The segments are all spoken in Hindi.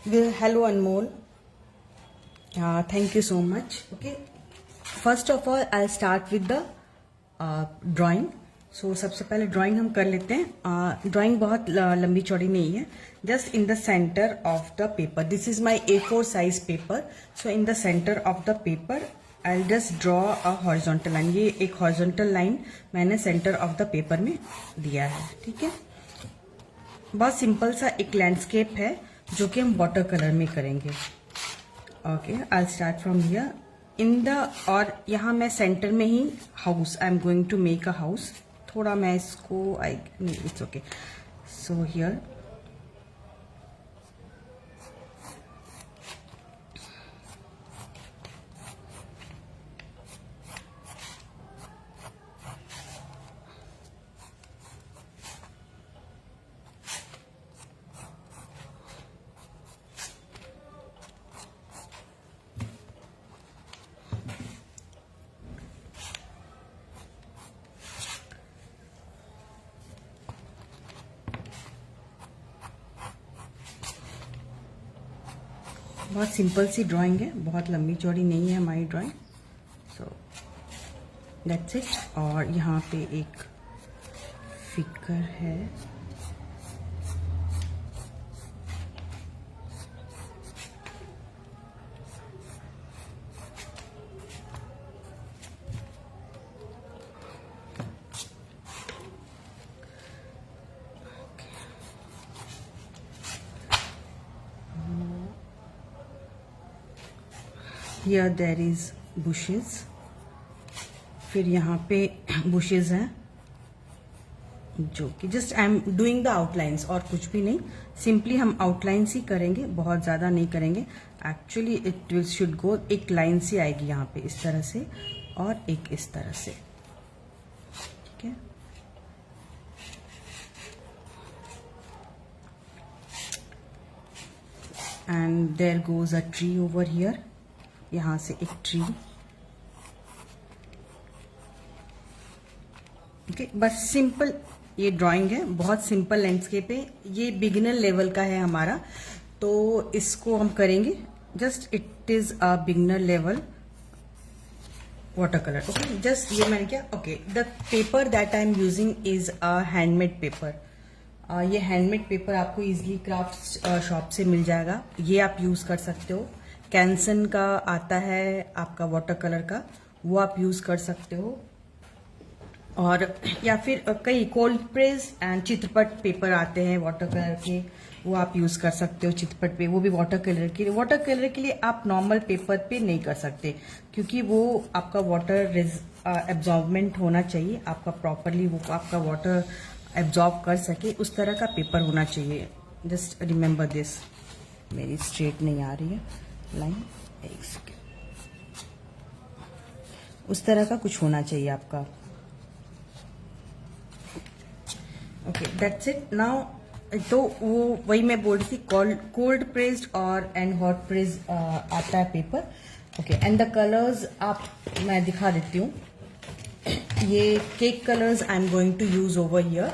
Hello Anmol. Thank you so much. Okay. First of all, I'll start with the drawing. So सबसे पहले ड्राइंग हम कर लेते हैं. ड्राइंग बहुत लंबी चौड़ी नहीं है. Just in the center of the paper. This is my A4 size paper. So in the center of the paper, I'll just draw a horizontal line. ये एक horizontal line मैंने center of the paper में दिया है. ठीक है. बहुत सिंपल सा एक लैंडस्केप है जो कि हम वाटर कलर में करेंगे. Okay, I start from here in the, और यहाँ मैं सेंटर में ही house, I am going to make a house. थोड़ा मैं इसको इट्स ओके. सो हियर बहुत सिंपल सी ड्राइंग है, बहुत लंबी चौड़ी नहीं है हमारी ड्राइंग. So that's it. और यहाँ पे एक फिगर है. Here there is bushes. फिर यहाँ पे bushes हैं जो कि just I am doing the outlines, और कुछ भी नहीं. सिंपली हम आउटलाइंस ही करेंगे, बहुत ज़्यादा नहीं करेंगे. Actually it will should go, एक लाइन सी आएगी यहाँ पे इस तरह से और एक इस तरह से. ठीक है. And there goes a tree over here. यहाँ से एक ट्री. ओके, बस सिंपल ये ड्राइंग है, बहुत सिंपल लैंडस्केप है. ये बिगिनर लेवल का है हमारा, तो इसको हम करेंगे. Just it is a beginner level water colour. Okay, just ये मैंने क्या, okay, the paper that I am using is a handmade paper. ये हैंडमेड पेपर आपको इजीली क्राफ्ट शॉप से मिल जाएगा. ये आप यूज कर सकते हो. कैंसन का आता है आपका वाटर कलर का, वो आप यूज कर सकते हो. और या फिर कई कोल्ड प्रेस एंड चित्रपट पेपर आते हैं वाटर कलर के, वो आप यूज कर सकते हो. चित्रपट पे वो भी वाटर कलर के लिए. वाटर कलर के लिए आप नॉर्मल पेपर पे नहीं कर सकते, क्योंकि वो आपका वाटर एब्जॉर्बमेंट होना चाहिए. आपका प्रॉपरली वो आपका वाटर एब्जॉर्ब कर सके, उस तरह का पेपर होना चाहिए. Just remember this. मेरी स्ट्रेट नहीं आ रही है लाइन, एक सेकेंड. उस तरह का कुछ होना चाहिए आपका. Okay, that's it. नाउ तो वो वही मैं बोल रही थी, कोल्ड प्रेस्ड और एंड हॉट प्रेस्ड आता है paper. Okay, and the colours आप मैं दिखा देती हूँ. ये cake colours I am going to use over here.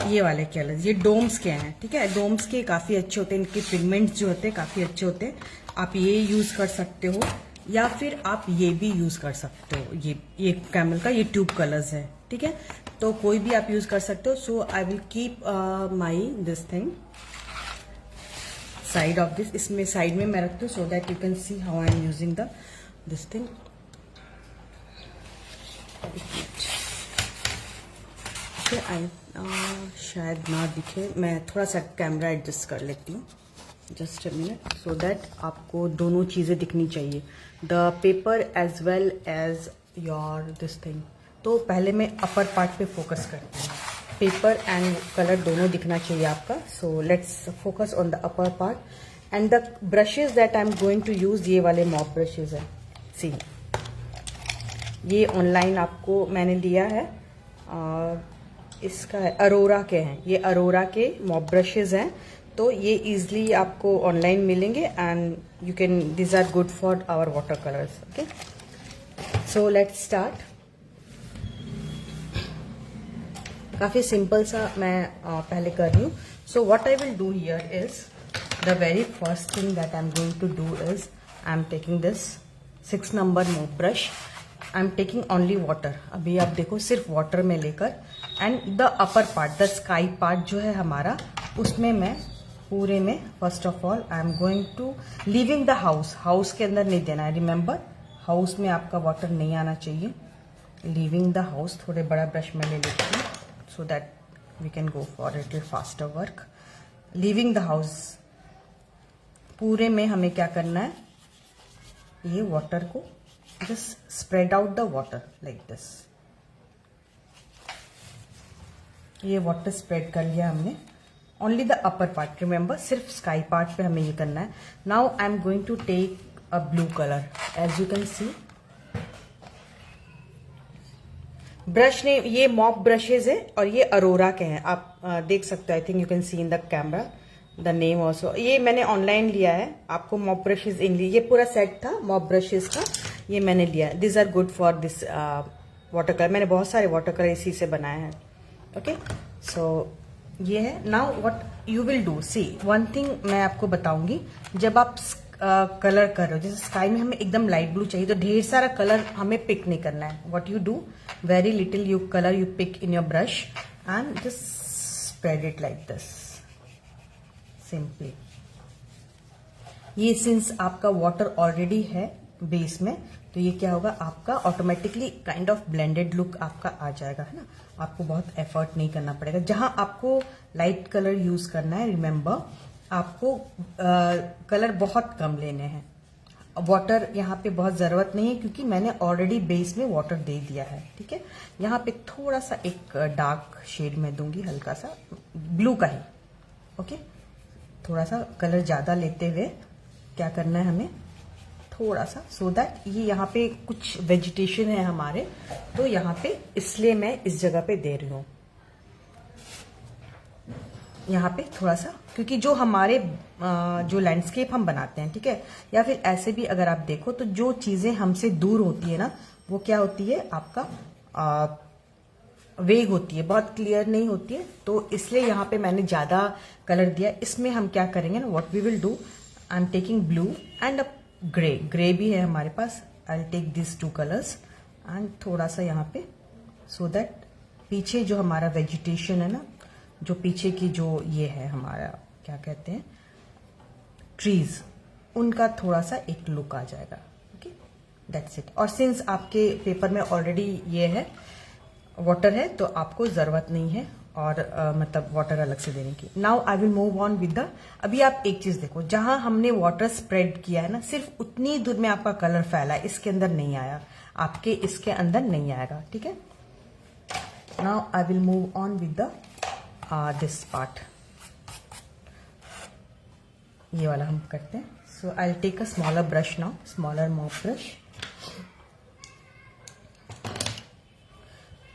ये वाले कलर्स, ये डोम्स के हैं. ठीक है, डोम्स के काफी अच्छे होते हैं, इनके पिगमेंट्स जो होते हैं काफी अच्छे होते हैं. आप ये यूज कर सकते हो, या फिर आप ये भी यूज कर सकते हो. ये कैमल का ये ट्यूब कलर्स है. ठीक है, तो कोई भी आप यूज कर सकते हो. So I will keep my this thing side of this. इसमें साइड में मैं रखती हूँ, so that you can see how I am using this thing. शायद ना दिखे, मैं थोड़ा सा कैमरा एडजस्ट कर लेती हूँ. Just a minute, so that आपको दोनों चीज़ें दिखनी चाहिए, the paper as well as your this thing. तो पहले मैं अपर पार्ट पे फोकस करती हूँ. पेपर एंड कलर दोनों दिखना चाहिए आपका. So let's focus on the upper part. And the brushes that I am going to use, ये वाले मॉप ब्रशेज है. सी, ये ऑनलाइन आपको मैंने लिया है. इसका है अरोरा के हैं, ये अरोरा के मॉप ब्रशेज हैं. तो ये इजीली आपको ऑनलाइन मिलेंगे, and you can, this are good for our water colours. Okay, so let's start. काफी सिंपल सा मैं पहले कर रही हूँ. So what I will do here is, The very first thing that I'm going to do is I'm taking this 6 number mop brush. I'm taking only water. अभी आप देखो सिर्फ वाटर में लेकर and the upper part the sky part जो है हमारा उसमें मैं पूरे में first of all I am going to living the house. House के अंदर नहीं देना है. रिमेंबर हाउस में आपका वाटर नहीं आना चाहिए. Living the house. थोड़े बड़ा ब्रश में ले लेती हूँ so that we can go for little faster work. Living the house पूरे में हमें क्या करना है, ये वाटर को just spread out the water like this. ये वाटर स्प्रेड कर लिया हमने. Only the upper part. Remember सिर्फ स्काई पार्ट पे हमें ये करना है. Now I am going to take a blue colour. As you can see brush ने ये मॉप ब्रशेज है और ये अरोरा के हैं. आप देख सकते हो. I think you can C in the camera the name also. ये मैंने ऑनलाइन लिया है. आपको मॉप ब्रशेज इंग्लिश ये पूरा सेट था मॉप ब्रशेज का. ये मैंने लिया है. This are good for this water colour. मैंने बहुत सारे वाटर कलर इसी से बनाए हैं. ओके सो ये है. Now what you will do, see one thing मैं आपको बताऊंगी. जब आप कलर कर रहे हो जैसे स्काई में हमें एकदम लाइट ब्लू चाहिए तो ढेर सारा कलर हमें पिक नहीं करना है. What you do, very little you colour you pick in your brush and just spread it like this simply. ये सिंस आपका वाटर ऑलरेडी है बेस में तो ये क्या होगा, आपका automatically kind of blended look आपका आ जाएगा, है ना. आपको बहुत एफर्ट नहीं करना पड़ेगा. जहां आपको लाइट कलर यूज करना है, रिमेंबर आपको कलर बहुत कम लेने हैं. वाटर यहाँ पे बहुत जरूरत नहीं है क्योंकि मैंने ऑलरेडी बेस में वाटर दे दिया है. ठीक है. यहाँ पे थोड़ा सा एक डार्क शेड में दूंगी, हल्का सा ब्लू का ही. ओके थोड़ा सा कलर ज्यादा लेते हुए क्या करना है हमें, थोड़ा सा सो दैट ये यहाँ पे कुछ वेजिटेशन है हमारे तो यहाँ पे इसलिए मैं इस जगह पे दे रही हूँ. यहाँ पे थोड़ा सा क्योंकि जो हमारे जो लैंडस्केप हम बनाते हैं, ठीक है, या फिर ऐसे भी अगर आप देखो तो जो चीजें हमसे दूर होती है ना वो क्या होती है, आपका वेग होती है, बहुत क्लियर नहीं होती है. तो इसलिए यहाँ पे मैंने ज्यादा कलर दिया. इसमें हम क्या करेंगे ना, what we will do, I am taking blue and a grey. Grey भी है हमारे पास. I will take this 2 colours and थोड़ा सा यहाँ पे सो दैट पीछे जो हमारा वेजिटेशन है ना, जो पीछे की जो ये है हमारा क्या कहते हैं ट्रीज, उनका थोड़ा सा एक लुक आ जाएगा. Okay that's it. और सिंस आपके पेपर में ऑलरेडी ये है वाटर है तो आपको जरूरत नहीं है और मतलब वाटर अलग से देने की. Now I will move on with the. अभी आप एक चीज देखो, जहां हमने वाटर स्प्रेड किया है ना सिर्फ उतनी दूर में आपका कलर फैला है, इसके अंदर नहीं आया, आपके इसके अंदर नहीं आएगा. ठीक है. Now I will move on with the this part. ये वाला हम करते हैं. So I will take a smaller brush now, smaller mop brush.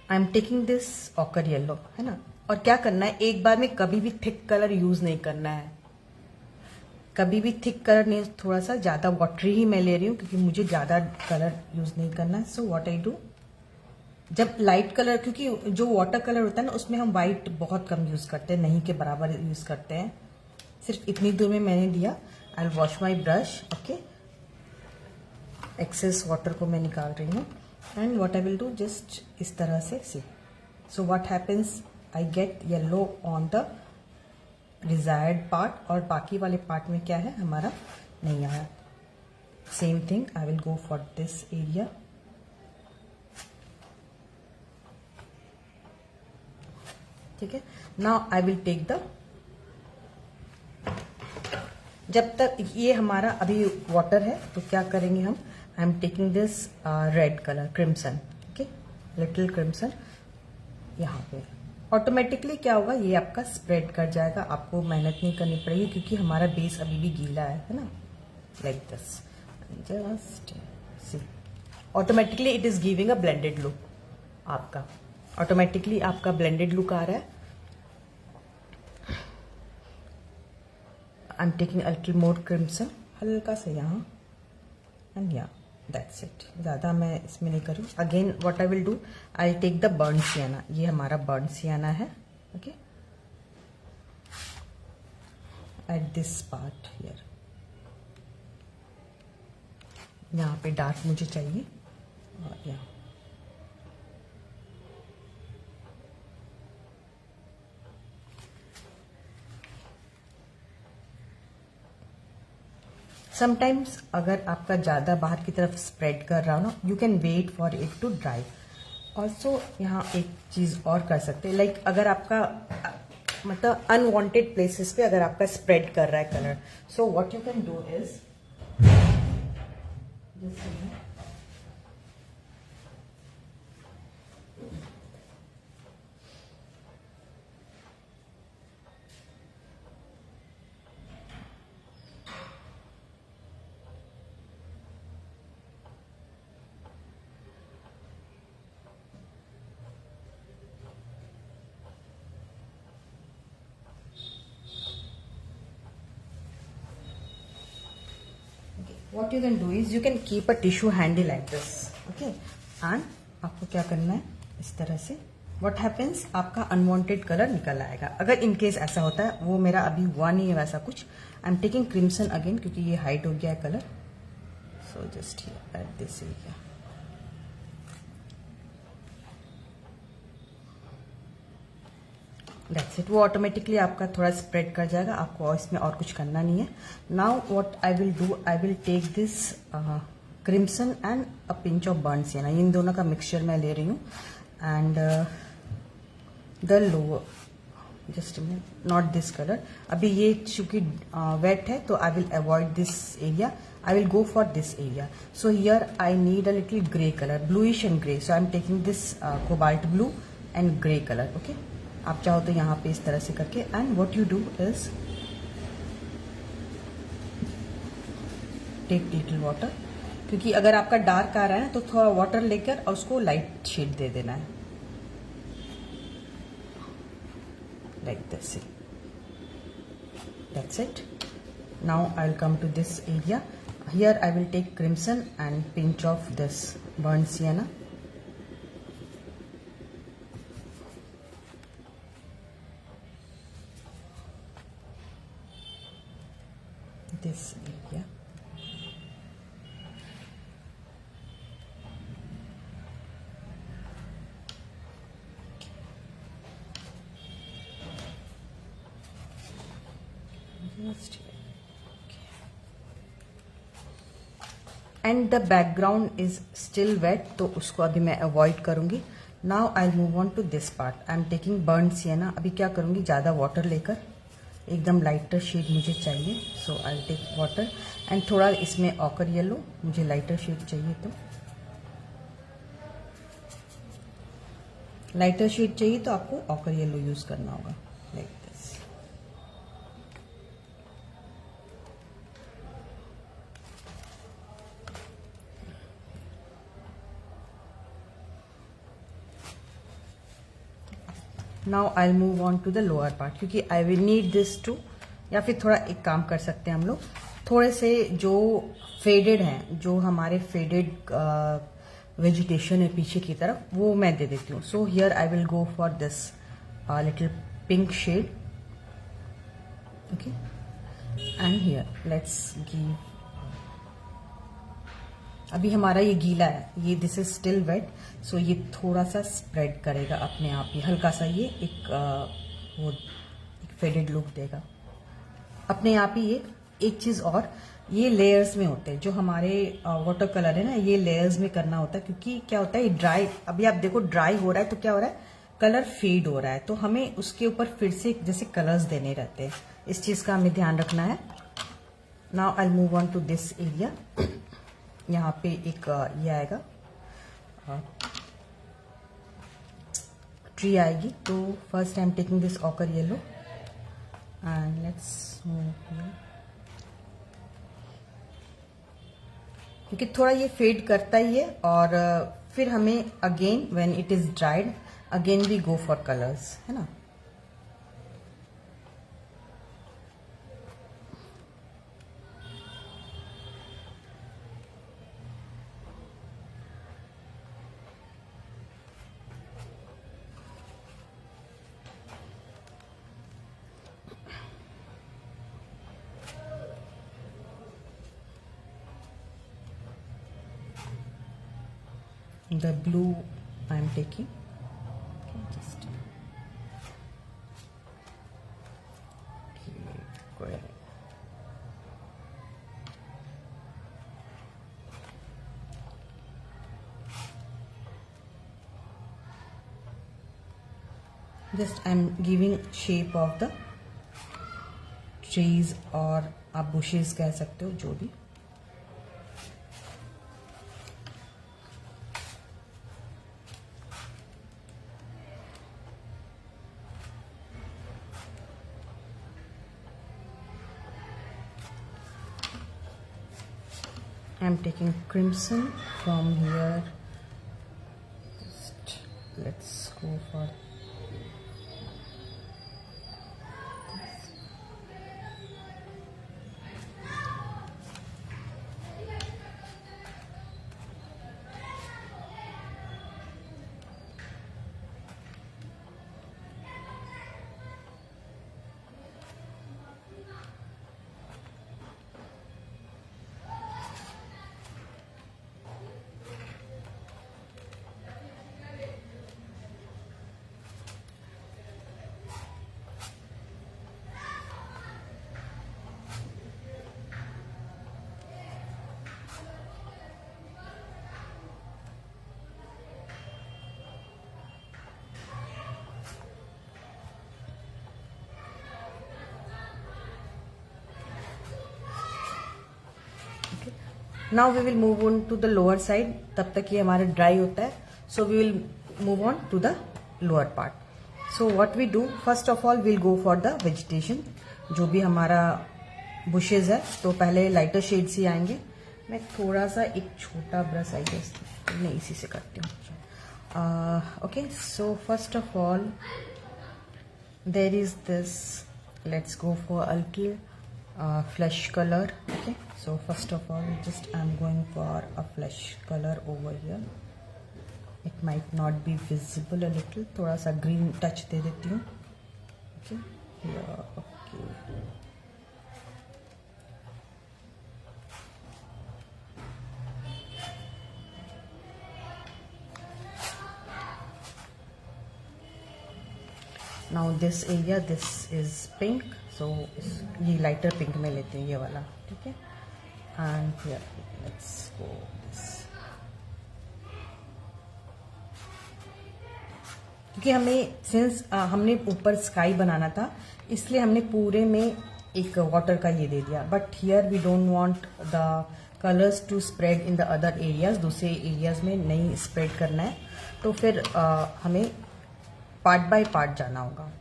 I am taking this ochre yellow, है ना. और क्या करना है, एक बार में कभी भी थिक कलर यूज नहीं करना है. कभी भी थिक कलर नहीं, थोड़ा सा ज्यादा वाटरी ही मैं ले रही हूँ क्योंकि मुझे ज्यादा कलर यूज नहीं करना है. सो व्हाट आई डू, जब लाइट कलर, क्योंकि जो वाटर कलर होता है ना उसमें हम व्हाइट बहुत कम यूज करते हैं, नहीं के बराबर यूज करते हैं. सिर्फ इतनी दूर में मैंने दिया. I will wash my brush. Okay excess water को मैं निकाल रही हूँ. And what I will do, just इस तरह से see. So what happens, I get yellow on the desired part और बाकी वाले पार्ट में क्या है हमारा नहीं आया. Same thing I will go for this area. ठीक है. Now I will take the, जब तक ये हमारा अभी वाटर है तो क्या करेंगे हम, आई am taking this red colour crimson. Okay little crimson. यहाँ पे ऑटोमेटिकली क्या होगा, ये आपका स्प्रेड कर जाएगा. आपको मेहनत नहीं करनी पड़ेगी क्योंकि हमारा बेस अभी भी गीला है ना. Like this just see, automatically it is giving a blended look. आपका ऑटोमेटिकली आपका ब्लेंडेड लुक आ रहा है. I am taking a little more crimson, हल्का सा यहाँ एंड यहाँ. That's it. ज्यादा मैं इसमें नहीं करूँ. Again what I will do, I take the burnt sienna. ये हमारा बर्न सियाना है. Okay at this part here, यहाँ पे डार्क मुझे चाहिए और यहाँ समटाइम्स अगर आपका ज़्यादा बाहर की तरफ स्प्रेड कर रहा हो ना, you can wait for it to dry. Also यहाँ एक चीज़ और कर सकते हैं, लाइक अगर आपका मतलब अनवांटेड प्लेसेस पे अगर आपका स्प्रेड कर रहा है colour, so what you can do is what you can do is you can keep a tissue handy like this, okay, and आपको क्या करना है इस तरह से, what happens आपका अनवांटेड कलर निकल आएगा। अगर इन केस ऐसा होता है, वो मेरा अभी हुआ नहीं है वैसा कुछ, आई एम टेकिंग क्रिम्सन अगेन क्योंकि ये हाइड हो गया है colour, so just here eight this area. That's it, वो ऑटोमेटिकली आपका थोड़ा स्प्रेड कर जाएगा, आपको इसमें और कुछ करना नहीं है। Now what I will do, I will take this crimson and a pinch of burnt sienna, इन दोनों का मिक्सचर मैं ले रही हूँ, and the lower, just not this colour, अभी ये चूंकि वेट है तो I will avoid this area, I will go for this area. So here I need a little grey colour, bluish and grey, so I am taking this cobalt blue and grey colour, okay. आप चाहो तो यहाँ पे इस तरह से करके, and what you do is take little water, क्योंकि अगर आपका डार्क आ रहा है ना तो थोड़ा वाटर लेकर और उसको लाइट शेड दे देना है, like this, that's it. Now I will come to this area, here I will take crimson and pinch of this burn sienna, this area, and the background is still wet, तो उसको अभी मैं अवॉइड करूंगी। Now I move on to this part, I am taking burn sienna, अभी क्या करूंगी, ज़्यादा वाटर लेकर, एकदम लाइटर शेड मुझे चाहिए, सो आई टेक वाटर एंड थोड़ा इसमें ऑकर येलो, मुझे लाइटर शेड चाहिए, तो लाइटर शेड चाहिए तो आपको ऑकर येलो यूज करना होगा, like this. Now I move on to the lower part, क्योंकि I will need this too, या फिर थोड़ा एक काम कर सकते हैं हम लोग, थोड़े से जो फेडेड हैं, जो हमारे फेडेड वेजिटेशन है पीछे की तरफ, वो मैं दे देती हूँ। So here I will go for this little pink shade, okay, and here let's give, अभी हमारा ये गीला है, ये this is still wet, so ये थोड़ा सा स्प्रेड करेगा अपने आप ही, हल्का सा ये वो एक फेडेड लुक देगा अपने आप ही। ये एक चीज और, ये लेयर्स में होते हैं, जो हमारे वाटर कलर है ना, ये लेयर्स में करना होता है, क्योंकि क्या होता है, ये ड्राई, अभी आप देखो ड्राई हो रहा है तो क्या हो रहा है, कलर फेड हो रहा है, तो हमें उसके ऊपर फिर से जैसे कलर्स देने रहते हैं, इस चीज का हमें ध्यान रखना है। Now I move on to this area, यहाँ पे एक ये आएगा, ट्री आएगी, तो first I am taking this ochre yellow and let's move here, क्योंकि थोड़ा ये फेड करता ही है, और फिर हमें again when it is dried again we go for colours, है ना। the blue I am taking. Okay, just keep going. Just I am giving shape of the trees और आप bushes कह सकते हो, जो भी. I'm taking crimson from here. Just let's go for now we will move on to the lower side. तब तक ये हमारा ड्राई होता है. So we will move on to the lower part. So what we do, first of all will go for the vegetation. जो भी हमारा बुशेज है, तो पहले लाइटर शेड से आएंगे. मैं थोड़ा सा एक छोटा ब्रश आई गेस मैं इसी से करती हूँ. Okay, so first of all there is this, let's go for a little flesh color. Okay, so first of all just I'm going for a flesh color over here. It might not be visible a little, थोड़ा सा green touch दे देती हूँ. Okay, here. Okay, now this area, this is pink. So ये लाइटर पिंक में लेते हैं, ये वाला. ठीक है, and here let's go this. क्योंकि हमें सिंस हमने ऊपर स्काई बनाना था, इसलिए हमने पूरे में एक वाटर का ये दे दिया. But here we don't want the colours to spread in the other areas. दूसरे एरियाज में नहीं स्प्रेड करना है, तो फिर हमें पार्ट बाय पार्ट जाना होगा.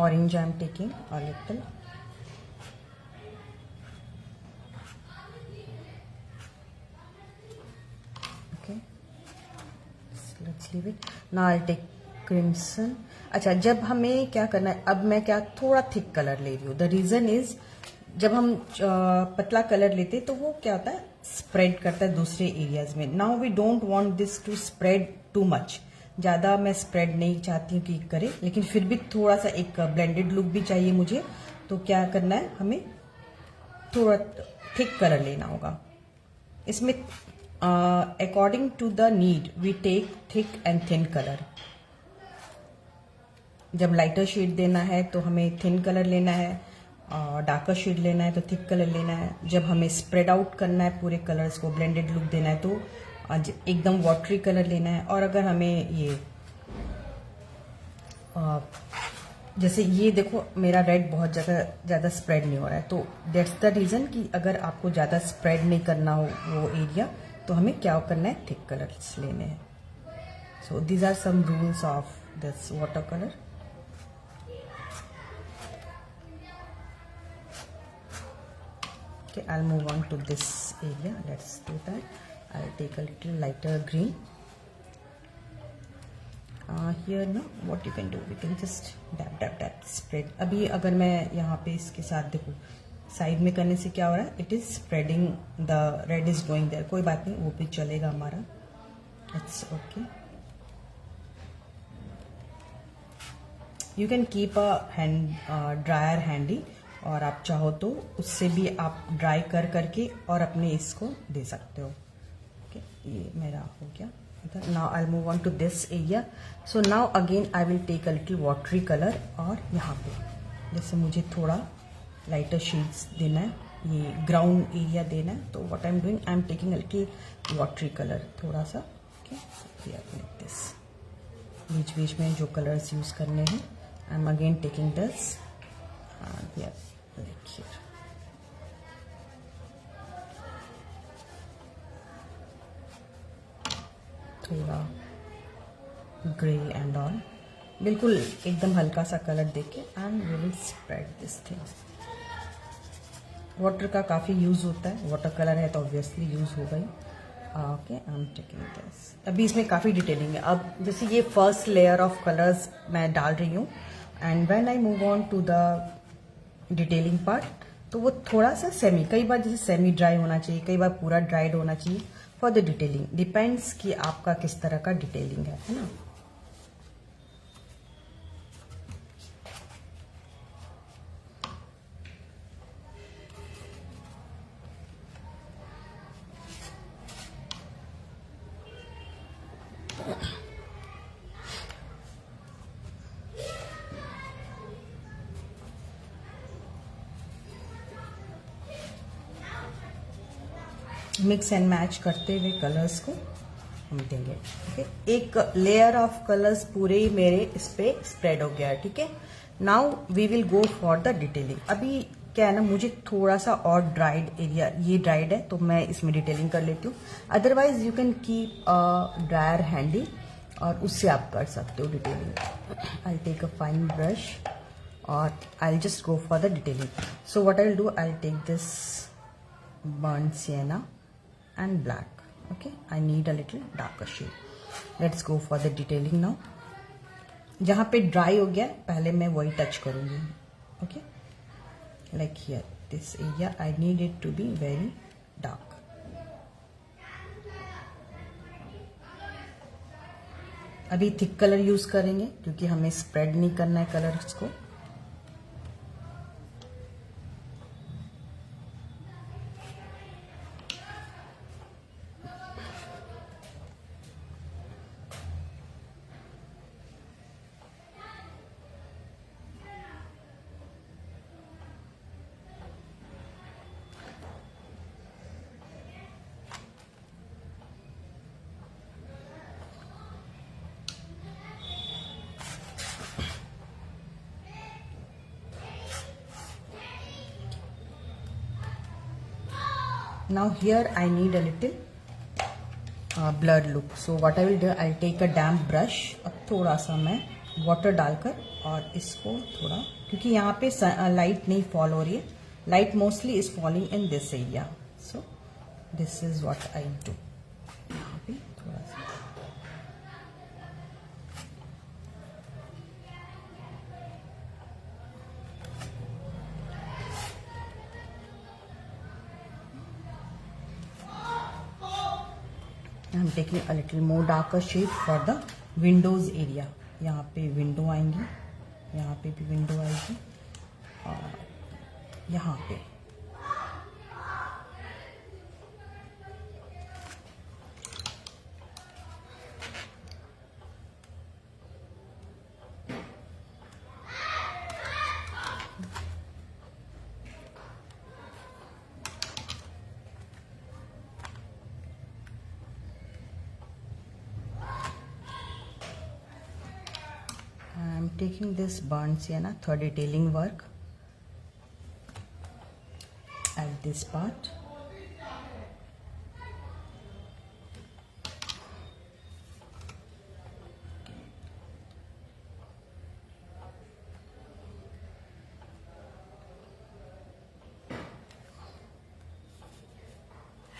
Orange I am taking a little. Okay, so let's leave it. Now I'll take crimson. अच्छा, जब हमें क्या करना है, अब मैं क्या थोड़ा थिक कलर ले रही हूँ. द रीजन इज, जब हम पतला कलर लेते तो वो क्या होता है, स्प्रेड करता है दूसरे एरियाज में. Now we don't want this to spread too much. ज़्यादा मैं स्प्रेड नहीं चाहती हूँ कि करे, लेकिन फिर भी थोड़ा सा एक ब्लेंडेड लुक भी चाहिए मुझे. तो क्या करना है, हमें थोड़ा थिक कलर लेना होगा. इसमें according to the need we take thick and thin colour. जब लाइटर शेड देना है तो हमें थिन कलर लेना है, डार्कर शेड लेना है तो थिक कलर लेना है. जब हमें स्प्रेड आउट करना है पूरे कलर्स को, ब्लेंडेड लुक देना है, तो एकदम वाटरी कलर लेना है. और अगर हमें ये जैसे ये देखो, मेरा रेड बहुत ज़्यादा स्प्रेड नहीं हो रहा है, तो दैट्स द रीज़न कि अगर आपको ज़्यादा स्प्रेड नहीं करना हो वो एरिया, तो हमें क्या करना है, थिक कलर्स लेने हैं. So these are some rules of this water colour. Okay, I'll move on to this area. Let's do that. I'll take a little lighter green. Here now, what you can do, we can just dab spread. अभी अगर मैं यहाँ पे इसके साथ देखूँ, साइड में करने से क्या हो रहा है, it is spreading, the red is going there. कोई बात नहीं, वो भी चलेगा हमारा. It's okay. You can keep a dryer handy. और आप चाहो तो उससे भी आप ड्राई करके और अपने इसको दे सकते हो. ओके, ये मेरा हो गया. Now I'll move on to this area. So now again I will take a little watery color और यहाँ पे जैसे मुझे थोड़ा लाइटर शेड्स देना है, ये ग्राउंड एरिया देना है, तो what I am doing, I am taking a little watery colour थोड़ा सा. Okay, like this. बीच बीच में जो कलर्स यूज करने हैं, I am again taking this like here. थोड़ा ग्रे एंड ऑल, बिल्कुल एकदम हल्का सा कलर देके, and we will spread this thing. Water का काफ़ी यूज़ होता है, वाटर कलर है तो ऑब्वियसली यूज़ होगा ही. Okay, I am taking this. अभी इसमें काफ़ी डिटेलिंग है. अब जैसे ये फर्स्ट लेयर ऑफ कलर्स मैं डाल रही हूँ, and when I move on to the detailing part, तो वो थोड़ा सा सेमी, कई बार जैसे सेमी ड्राई होना चाहिए, कई बार पूरा ड्राइड होना चाहिए. फॉर द डिटेलिंग डिपेंड्स कि आपका किस तरह का डिटेलिंग है ना. मिक्स एंड मैच करते हुए कलर्स को हम देंगे. ठीक है, एक लेयर ऑफ कलर्स पूरे ही मेरे इस पे स्प्रेड हो गया है. ठीक है, now we will go for the detailing. अभी क्या है ना, मुझे थोड़ा सा और ड्राइड एरिया, ये ड्राइड है तो मैं इसमें डिटेलिंग कर लेती हूँ. Otherwise you can keep a dryer handy और उससे आप कर सकते हो detailing. I take a fine brush और I just go for the detailing. So what I will do, I take this burnt sienna and black. Okay, I need a little darker shade. Let's go for the detailing now. जहाँ पे ड्राई हो गया पहले मैं वही टच करूंगी. Okay, like here this area I need it to be very dark. अभी थिक कलर यूज करेंगे क्योंकि हमें स्प्रेड नहीं करना है कलर्स को. Now here I need a little blurred look. So what I will do, I'll take a damp brush. अब थोड़ा सा मैं वाटर डालकर और इसको थोड़ा, क्योंकि यहाँ पे लाइट नहीं फॉल हो रही है, light mostly is falling in this area. So this is what I do. यहाँ पे थोड़ा सा I am taking a little more darker shade for the windows area. यहाँ पे विंडो आएंगी, यहाँ पे भी विंडो आएगी, और यहाँ पे taking this burnt sienna for detailing work at this part.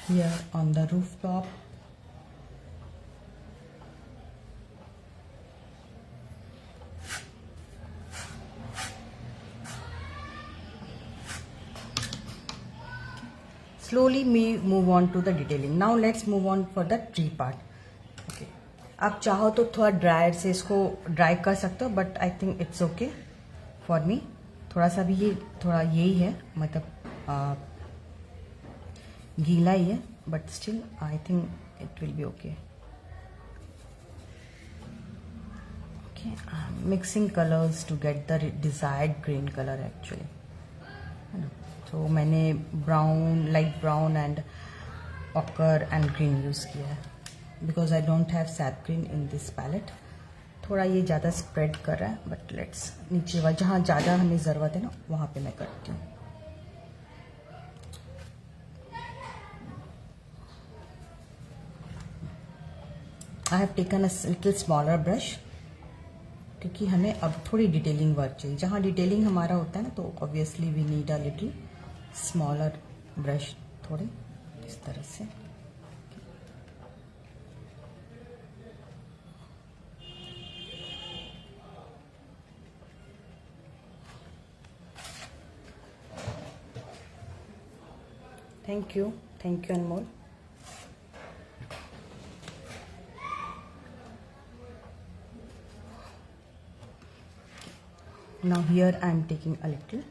Here on the rooftop. Slowly we move on to the detailing. Now let's move on for the tree part. Okay. आप चाहो तो थोड़ा ड्रायर से इसको ड्राई कर सकते हो, but I think it's okay for me. थोड़ा सा भी ये थोड़ा यही है, मतलब गीला ही है, but still I think it will be okay. Okay, I'm mixing colors to get the desired green color actually, है ना. तो मैंने brown, light brown and ochre and green use किया है because I don't have sap green in this palette. थोड़ा ये ज़्यादा स्प्रेड कर रहा है बट लेट्स, नीचे वाला जहाँ ज़्यादा हमें ज़रूरत है ना वहाँ पे मैं करती हूँ. I have taken a little smaller brush क्योंकि हमें अब थोड़ी डिटेलिंग वर्क चाहिए. जहाँ डिटेलिंग हमारा होता है ना तो obviously we need a little smaller brush, थोड़े इस तरह से. Thank you Anmol. Now here I am taking a little,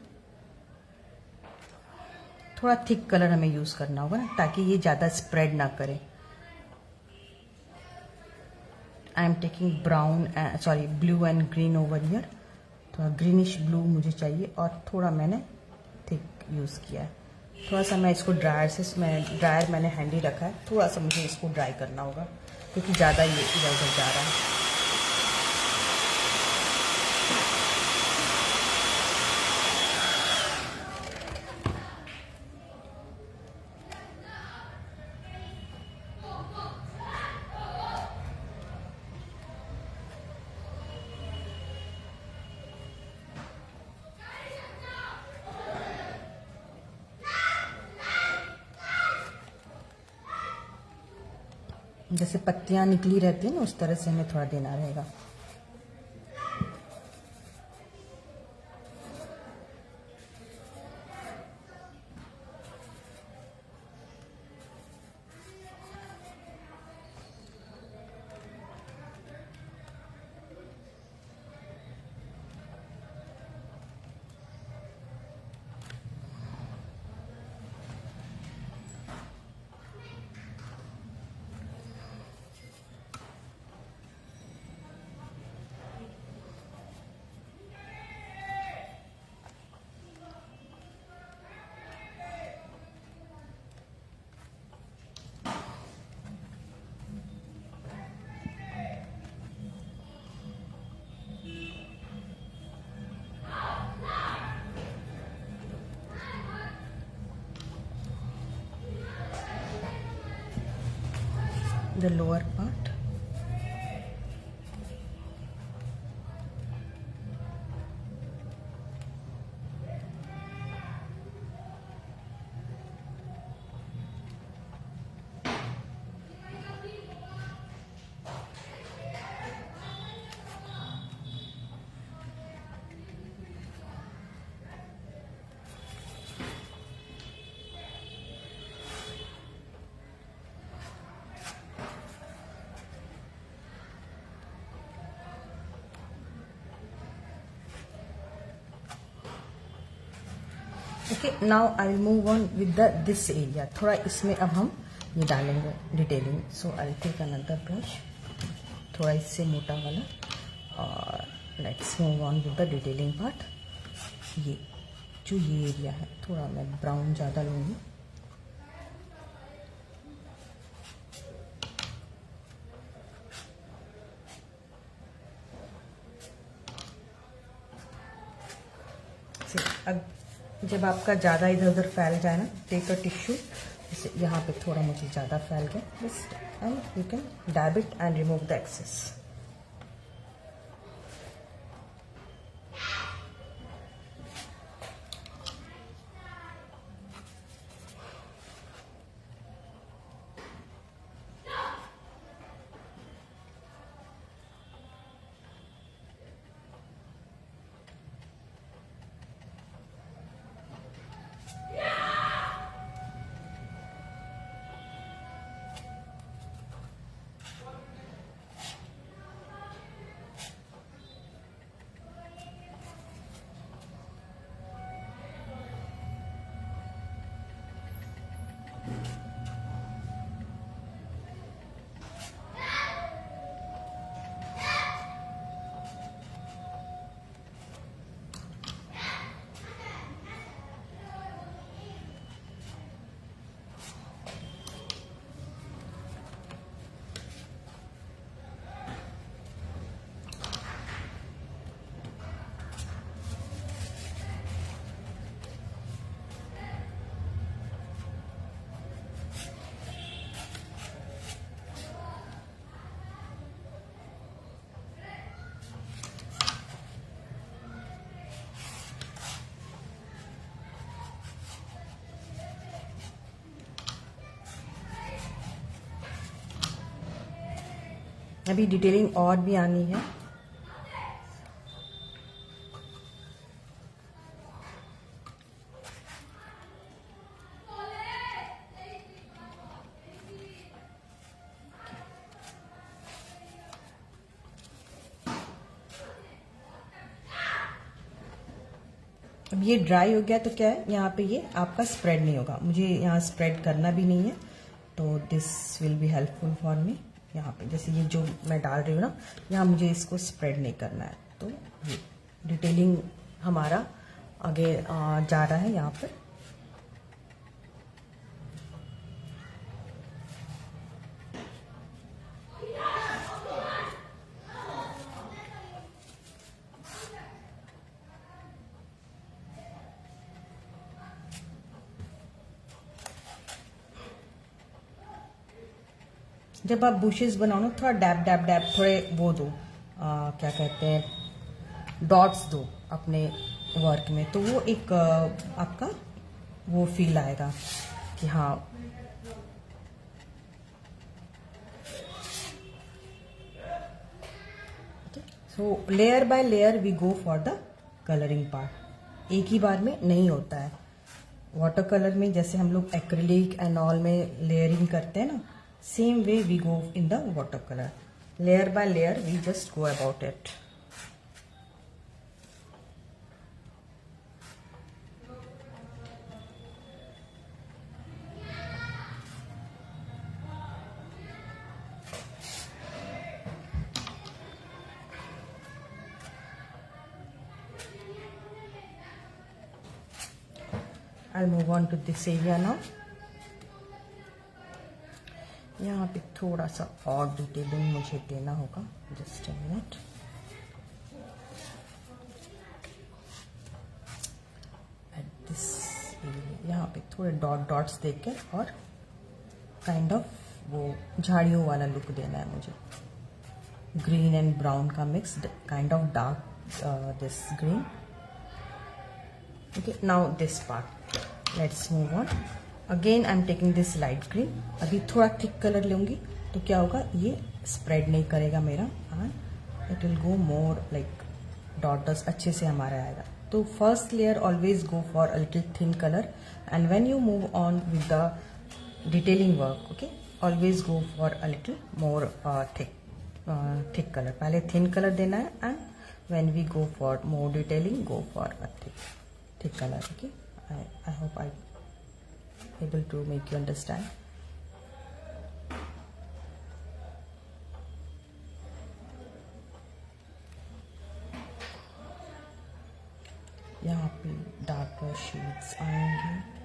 थोड़ा थिक कलर हमें यूज करना होगा ना ताकि ये ज्यादा स्प्रेड ना करे. I am taking brown, sorry blue and green over here. थोड़ा ग्रीनिश ब्लू मुझे चाहिए और थोड़ा मैंने थिक यूज किया है. थोड़ा सा मैं इसको ड्रायर मैंने हैंडी रखा है, थोड़ा सा मुझे इसको ड्राई करना होगा क्योंकि ज़्यादा ये इधर उधर जा रहा है. जैसे पत्तियां निकली रहती है ना उस तरह से हमें थोड़ा देना रहेगा. The lower part. Okay, now I will move on with this area. थोड़ा इसमें अब हम ये डालेंगे detailing. So I take another brush, थोड़ा इससे मोटा वाला, और let's move on with the detailing part. ये जो ये एरिया है थोड़ा मैं ब्राउन ज़्यादा लूँगी. अब जब आपका ज़्यादा इधर उधर फैल जाए ना, टेक अ टिश्यू. जैसे यहाँ पे थोड़ा मुझे ज़्यादा फैल गया, बस and you can dab it and remove the excess. अभी डिटेलिंग और भी आनी है। अब ये ड्राई हो गया तो क्या है, यहाँ पे ये आपका स्प्रेड नहीं होगा, मुझे यहाँ स्प्रेड करना भी नहीं है, तो this will be helpful for me. यहाँ पे जैसे ये जो मैं डाल रही हूँ ना, यहाँ मुझे इसको स्प्रेड नहीं करना है, तो ये डिटेलिंग हमारा आगे जा रहा है यहाँ पर। जब आप बुशेस बनाओ ना, थोड़ा डैब डैब डैब थोड़े वो दो, क्या कहते हैं, डॉट्स दो अपने वर्क में, तो वो एक आपका वो फील आएगा कि हाँ। So layer by layer we go for the colouring part, एक ही बार में नहीं होता है। वाटर कलर में जैसे हम लोग एक्रिलिक एंड ऑल में लेयरिंग करते हैं ना, same way we go in the watercolor, layer by layer we just go about it. I'll move on to this area now. यहाँ पे थोड़ा सा और डिटेलिंग मुझे देना होगा, just a minute. At this यहाँ पे थोड़े डॉट डॉट्स देकर और काइंड ऑफ वो झाड़ियों वाला लुक देना है मुझे, ग्रीन एंड ब्राउन का mix, kind of dark this green. Okay, now this part, let's move on. Again I am taking this light green, अभी थोड़ा थिक कलर लूंगी तो क्या होगा, ये स्प्रेड नहीं करेगा मेरा, and it will go more like dot dots अच्छे से हमारा आएगा। तो first layer always go for a little thin colour, and when you move on with the detailing work, okay, always go for a little more thick colour. पहले थिन कलर देना है, and when we go for more detailing go for a thick colour. Okay, I hope I able to make you understand. यहाँ पे डार्कर शेड्स आएंगे,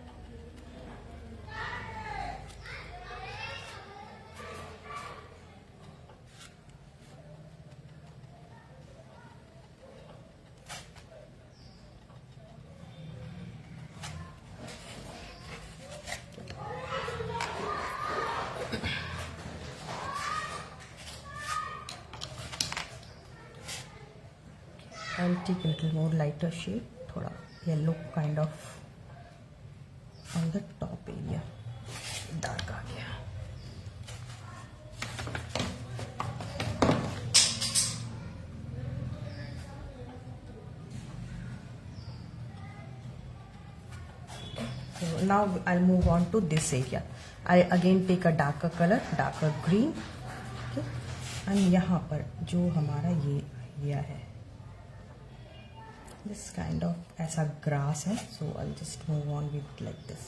I'll take a little more lighter shade, थोड़ा yellow kind of on the top area, dark आ गया। So now I'll move on to this area. I again take a darker color, darker green, okay? And यहाँ पर जो हमारा ये एरिया है, this kind of ऐसा grass है, so I'll just move on with like this.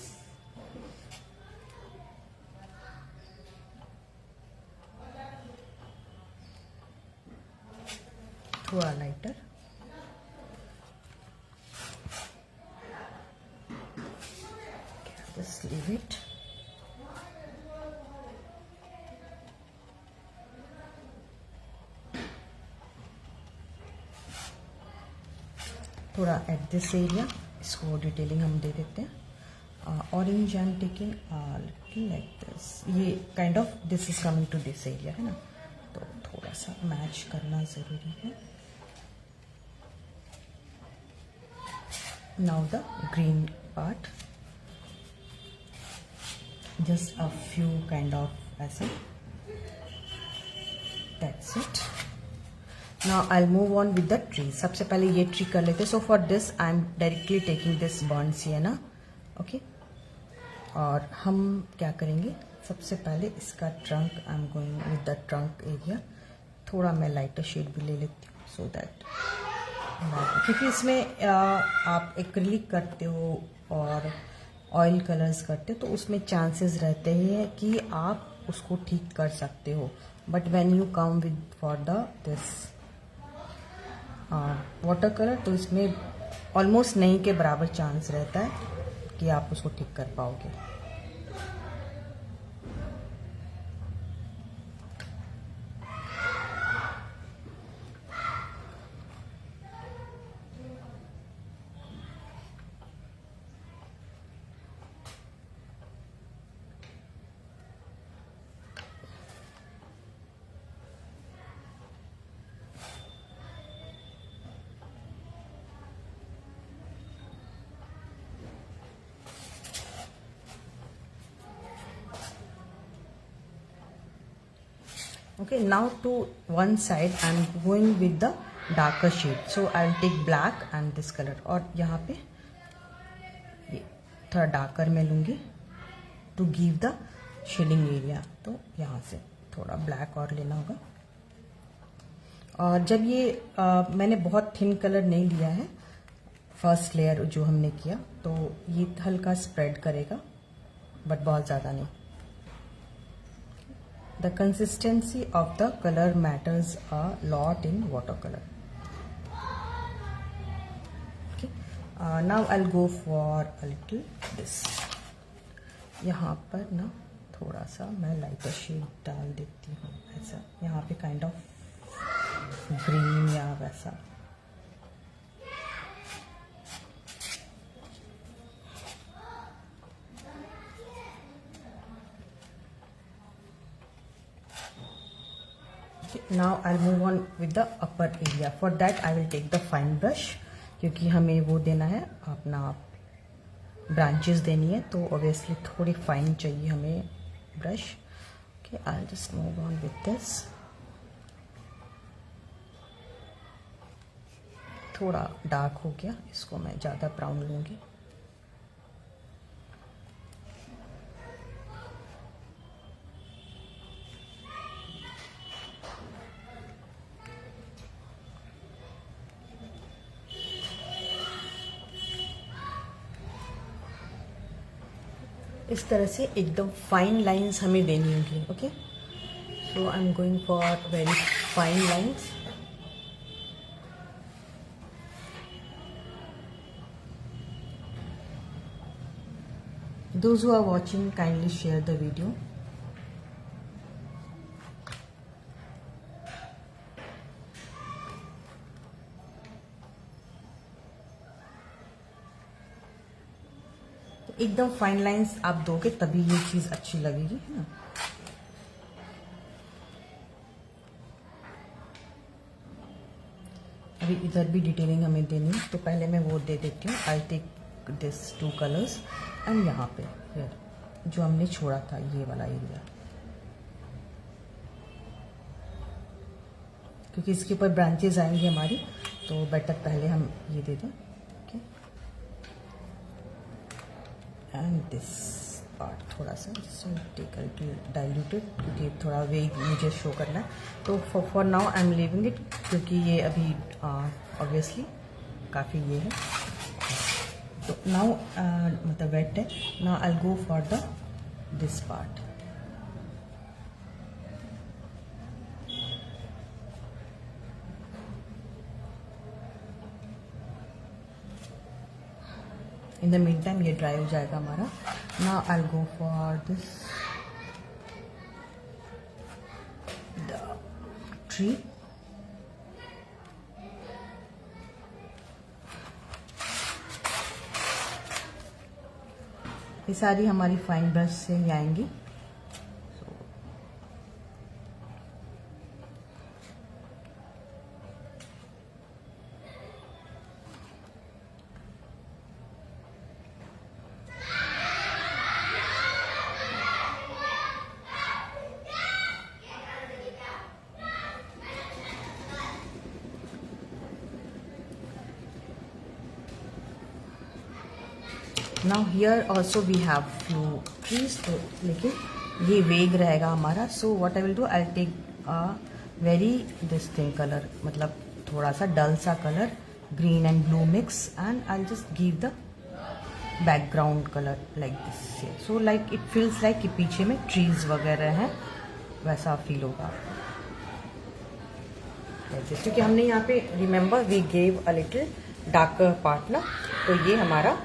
थोड़ा लाइटर, just leave it. थोड़ा एट दिस एरिया इसको डिटेलिंग हम दे देते हैं। Orange I am taking like this, ये kind of this is coming to this area है ना, तो थोड़ा सा मैच करना ज़रूरी है। Now the green part, just a few kind of ऐसे that's it. Now I will move on with the tree. सबसे पहले ये ट्री कर लेते. So for this I am directly taking this burn sienna. Okay, और हम क्या करेंगे, सबसे पहले इसका trunk, I am going with the trunk area. थोड़ा मैं लाइटर शेड भी ले लेती हूँ सो दैट, क्योंकि इसमें आप एक्रिलिक करते हो और ऑयल कलर्स करते हो तो उसमें चांसेस रहते हैं कि आप उसको ठीक कर सकते हो. But when you come with for the this water colour, तो इसमें ऑलमोस्ट नहीं के बराबर चांस रहता है कि आप उसको ठीक कर पाओगे. Okay, now to one side I am going with the darker shade. So I will take black and this color. और यहाँ पे ये थोड़ा डार्कर मैं लूँगी to give the shading area. तो यहाँ से थोड़ा ब्लैक और लेना होगा. और जब ये मैंने बहुत थिन कलर नहीं लिया है, फर्स्ट लेयर जो हमने किया, तो ये हल्का स्प्रेड करेगा बट बहुत ज़्यादा नहीं. The consistency of the color matters a lot in watercolor. Okay, now I'll go for a little this. यहाँ पर ना थोड़ा सा मैं लाइटर शेड डाल देती हूँ, ऐसा यहाँ पे काइंड ऑफ ग्रीन या वैसा. Now I'll move on with the upper area. For that I will take the fine brush, क्योंकि हमें वो देना है अपना ब्रांचेस देनी है, तो ऑब्वियसली थोड़ी फाइन चाहिए हमें brush. Okay, I'll just move on with this. थोड़ा डार्क हो गया, इसको मैं ज़्यादा ब्राउन लूँगी. इस तरह से एकदम फाइन लाइंस हमें देनी होगी. Okay, so I am going for very fine lines. Those who are watching, kindly share the video. एकदम फाइन लाइंस आप दोगे तभी ये चीज अच्छी लगेगी, है ना. अभी इधर भी डिटेलिंग हमें देनी है, तो पहले मैं वो दे देती हूँ. I take this 2 colours and यहाँ पे फिर जो हमने छोड़ा था ये वाला एरिया, क्योंकि इसके ऊपर ब्रांचेस आएंगी हमारी, तो बेटर पहले हम ये दे दें. एंड दिस पार्ट थोड़ा सा टेक डाइल्यूटेड, क्योंकि थोड़ा वेग मुझे शो करना है. तो for now I am leaving it, क्योंकि ये अभी ऑब्वियसली काफ़ी ये है. तो नाउ मतलब वेट है. Now I will go for the this part. In the mean time ये ड्राई हो जाएगा हमारा. Now I will go for this the tree. ये सारी हमारी फाइन ब्रश से ही आएंगी. Now here also we have few trees, तो लेकिन ये वेग रहेगा हमारा. So what I will do, I will take a very this thing colour, मतलब थोड़ा सा डल सा कलर, green and blue mix, and I just give the background colour like this. So like it feels like कि पीछे में ट्रीज वगैरह हैं, वैसा फील होगा. क्योंकि हमने यहाँ पे remember we gave a little darker part ना, तो ये हमारा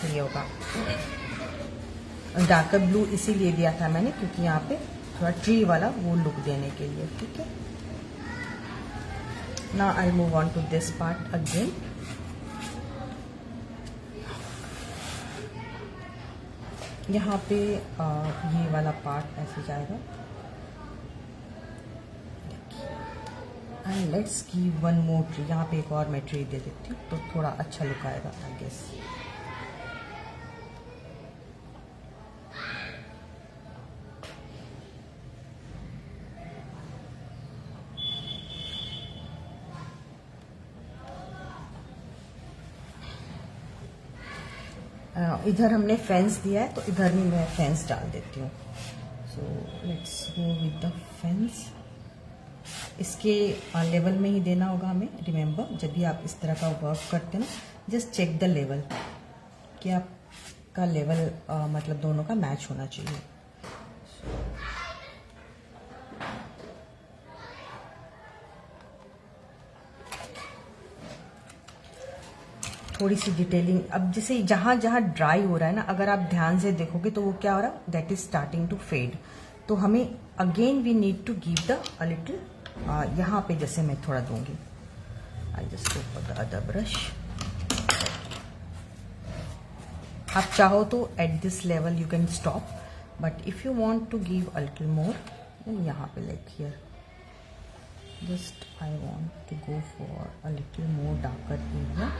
ये होगा. डार्कर ब्लू इसीलिए दिया था मैंने क्योंकि यहाँ पे थोड़ा ट्री वाला वो लुक देने के लिए. ठीक है, now I move on to this part again. यहाँ पे ये वाला पार्ट ऐसे जाएगा. And let's give one more tree. यहाँ पे एक और मैं ट्री दे देती हूँ तो थोड़ा अच्छा लुक आएगा आई गेस. इधर हमने फेंस दिया है तो इधर भी मैं फेंस डाल देती हूँ. So let's go with the fence. इसके लेवल में ही देना होगा हमें. रिमेंबर जब भी आप इस तरह का वर्क करते हैं ना, जस्ट चेक द लेवल कि आपका लेवल मतलब दोनों का मैच होना चाहिए. थोड़ी सी डिटेलिंग अब जैसे जहाँ जहाँ ड्राई हो रहा है ना, अगर आप ध्यान से देखोगे तो वो क्या हो रहा है, that is starting to fade. तो हमें again we need to give the a little. यहाँ पे जैसे मैं थोड़ा दूंगी. I just go for the other brush. आप चाहो तो at this level you can stop, but if you want to give a little more then यहाँ पे like here just I want to go for a little more darker area.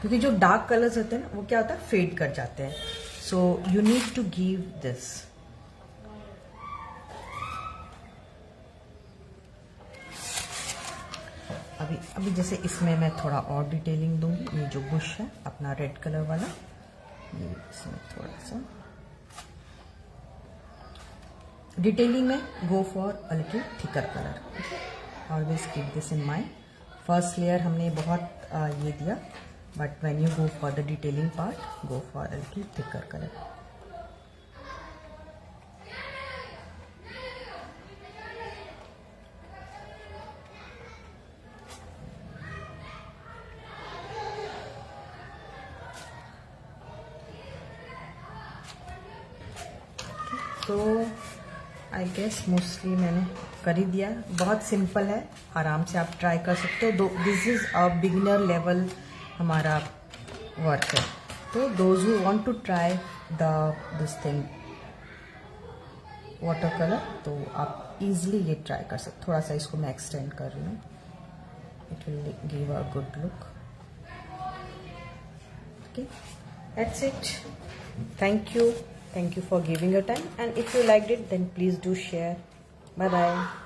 क्योंकि जो डार्क कलर्स होते हैं ना वो क्या होता है, फेड कर जाते हैं. So you need to give this. अभी जैसे इसमें मैं थोड़ा और डिटेलिंग दूंगी. ये जो बुश है अपना रेड कलर वाला, ये इसमें थोड़ा सा डिटेलिंग में गो for a little thicker colour. Always keep this in mind. First layer हमने बहुत ये दिया, but when you go for the detailing part, go for a little thicker color. तो आई गेस मोस्टली मैंने कर ही दिया. बहुत सिंपल है, आराम से आप ट्राई कर सकते हो. This is a beginner level हमारा वर्क है. तो those who want to try this thing water colour, तो आप इजीली ये ट्राई कर सकते. थोड़ा सा इसको मैं एक्सटेंड कर रही हूँ. It will give a good look. Okay, that's it. Thank you for giving your time, and if you liked it then please do share. Bye bye.